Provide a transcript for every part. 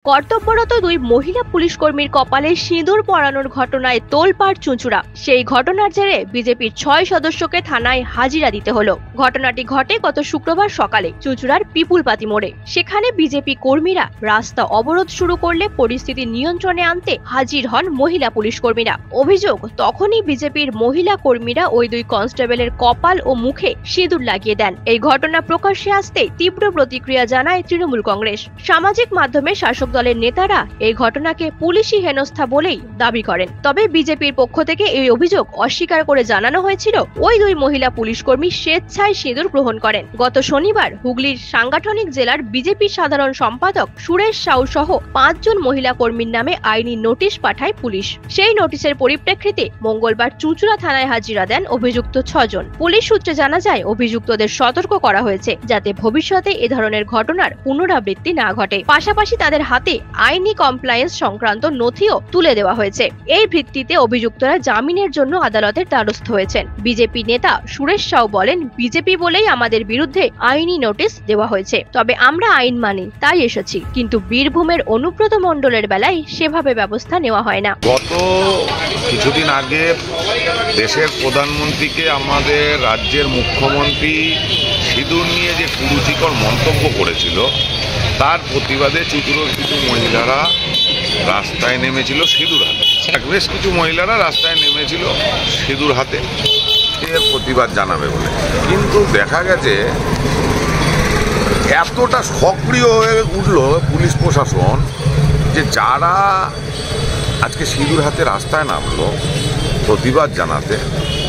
কর্তব্যরত দুই মহিলা পুলিশ কর্মীর কপালে সিঁদুর পরানোর ঘটনায় তোলপাড় চুঁচুড়া। সেই ঘটনার জেরে বিজেপির 6 সদস্যকে থানায় হাজিরা দিতে হলো। ঘটনাটি ঘটে গত শুক্রবার সকালে চুঁচুড়ার পিপুলপাতি মোড়ে। সেখানে বিজেপি কর্মীরা রাস্তা অবরোধ শুরু করলে পরিস্থিতি নিয়ন্ত্রণে আনতে হাজির হন মহিলা পুলিশ কর্মীরা। অভিযোগ, তখনই বিজেপির মহিলা কর্মীরা ওই দুই কনস্টেবলের কপাল ও মুখে সিঁদুর লাগিয়ে দেন। এই ঘটনা প্রকাশ্যে আসতে তীব্র প্রতিক্রিয়া জানায় তৃণমূল কংগ্রেস। সামাজিক মাধ্যমে শাসক দলের নেতারা এই ঘটনাকে পুলিশি হেনস্থা বলেই দাবি করেন। তবে বিজেপির পক্ষ থেকে এই অভিযোগ অস্বীকার করে জানানো হয়েছিল ওই দুই মহিলা পুলিশ কর্মী স্বেচ্ছায় সিঁদুর গ্রহণ করেন। গত শনিবার হুগলির সাংগঠনিক জেলার বিজেপি সাধারণ সম্পাদক সুরেশ সাউ সহ 5 জন মহিলা কর্মীর নামে আইনি নোটিশ পাঠায় পুলিশ। সেই নোটিশের পরিপ্রেক্ষিতে মঙ্গলবার চুঁচুড়া থানায় হাজিরা দেন অভিযুক্ত 6 জন। পুলিশ সূত্রে জানা যায়, অভিযুক্তদের সতর্ক করা হয়েছে যাতে ভবিষ্যতে এ ধরনের ঘটনার পুনরাবৃত্তি না ঘটে। পাশাপাশি তাদের হাতে আইনি কমপ্লায়েন্স সংক্রান্ত নথিও তুলে দেওয়া হয়েছে। এই ভিত্তিতে অভিযুক্তরা জামিনের জন্য আদালতের দ্বারস্থ হয়েছেন। বিজেপি নেতা সুরেশ সাউ বলেন, বিজেপি বলেই আমাদের বিরুদ্ধে আইনি নোটিশ দেওয়া হয়েছে, তবে আমরা আইন মানি তাই এসেছি, কিন্তু বীরভূমের অনুব্রত মণ্ডলের বেলায় সেভাবে ব্যবস্থা নেওয়া হয় না। গত কিছুদিন আগে দেশের প্রধানমন্ত্রীকে আমাদের রাজ্যের মুখ্যমন্ত্রী সিঁদুর নিয়ে যে কুরুচিকর মন্তব্য করেছিল, তার প্রতিবাদে চুঁচুড়োর কিছু মহিলারা রাস্তায় নেমেছিল সিঁদুর হাতে। বেশ কিছু মহিলারা রাস্তায় নেমেছিল সিঁদুর হাতে এর প্রতিবাদ জানাবে বলে, কিন্তু দেখা গেছে এতটা সক্রিয় হয়ে উঠল পুলিশ প্রশাসন যে যারা আজকে সিঁদুর হাতে রাস্তায় নামলো প্রতিবাদ জানাতে,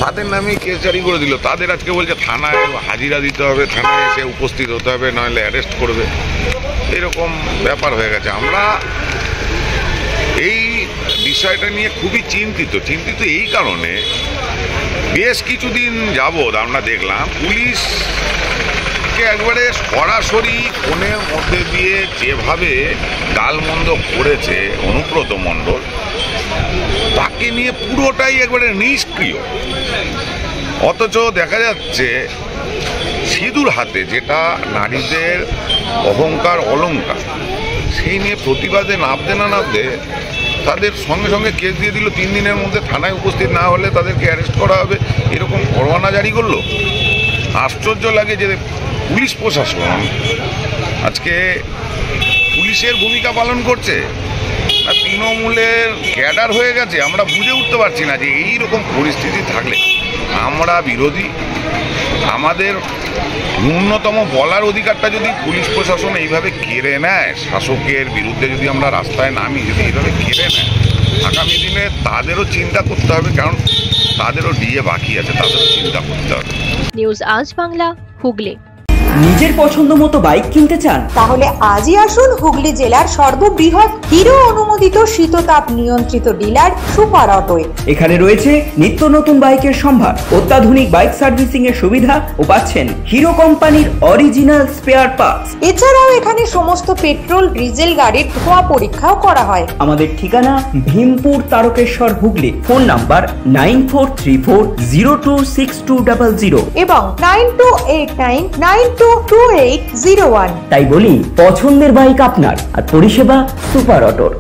তাদের নামে কেস জারি করে দিল। তাদের আজকে বলছে থানায় হাজিরা দিতে হবে, থানায় এসে উপস্থিত হতে হবে, নইলে অ্যারেস্ট করবে। এরকম ব্যাপার হয়ে গেছে। আমরা এই বিষয়টা নিয়ে খুবই চিন্তিত এই কারণে বেশ কিছুদিন যাবৎ আমরা দেখলাম পুলিশকে একবারে সরাসরি ফোনের মধ্যে দিয়ে যেভাবে গালমন্দ করেছে অনুব্রত মণ্ডল, তাকে নিয়ে পুরোটাই একবারে নিষ্ক্রিয়। অথচ দেখা যাচ্ছে সিঁদুর হাতে, যেটা নারীদের অহংকার অলংকার, সেই নিয়ে প্রতিবাদে নামতে না নামতে তাদের সঙ্গে সঙ্গে কেস দিয়ে দিল। 3 দিনের মধ্যে থানায় উপস্থিত না হলে তাদেরকে অ্যারেস্ট করা হবে, এরকম পরোয়ানা জারি করলো। আশ্চর্য লাগে যে পুলিশ প্রশাসন আজকে পুলিশের ভূমিকা পালন করছে না তৃণমূলের ক্যাডার হয়ে গেছে। আমরা বুঝে উঠতে পারছি না যে এইরকম পরিস্থিতি থাকলে আমরা বিরোধী, আমাদের ন্যূনতম বলার অধিকারটা যদি পুলিশ প্রশাসন এইভাবে কেড়ে নেয়, শাসকের বিরুদ্ধে যদি আমরা রাস্তায় নামি, যদি এইভাবে কেড়ে নেয়, আগামী দিনে তাদেরও চিন্তা করতে হবে, কারণ তাদেরও ডিএ বাকি আছে, তাদেরও চিন্তা করতে হবে। নিউজ আজ বাংলা, হুগলি। নিজের পছন্দ মতো বাইক কিনতে চান? তাহলে আজই আসুন হুগলি জেলার সর্ববৃহৎ হিরো অনুমোদিত শীততাপ নিয়ন্ত্রিত ডিলার সুপার অটোয়। এখানে রয়েছে নিত্য নতুন বাইকের সম্ভার, অত্যাধুনিক বাইক সার্ভিসিং এর সুবিধা ও পাচ্ছেন হিরো কোম্পানির অরিজিনাল স্পেয়ার পার্টস। এছাড়াও এখানে সমস্ত পেট্রোল ডিজেল গাড়ির ধোঁয়া পরীক্ষাও করা হয়। আমাদের ঠিকানা ভীমপুর তারকেশ্বর, হুগলি। ফোন নাম্বার 9434026200 এবং 9289922801। তাই বলি, পছন্দের বাইক আপনার আর পরিষেবা সুপার অটোর।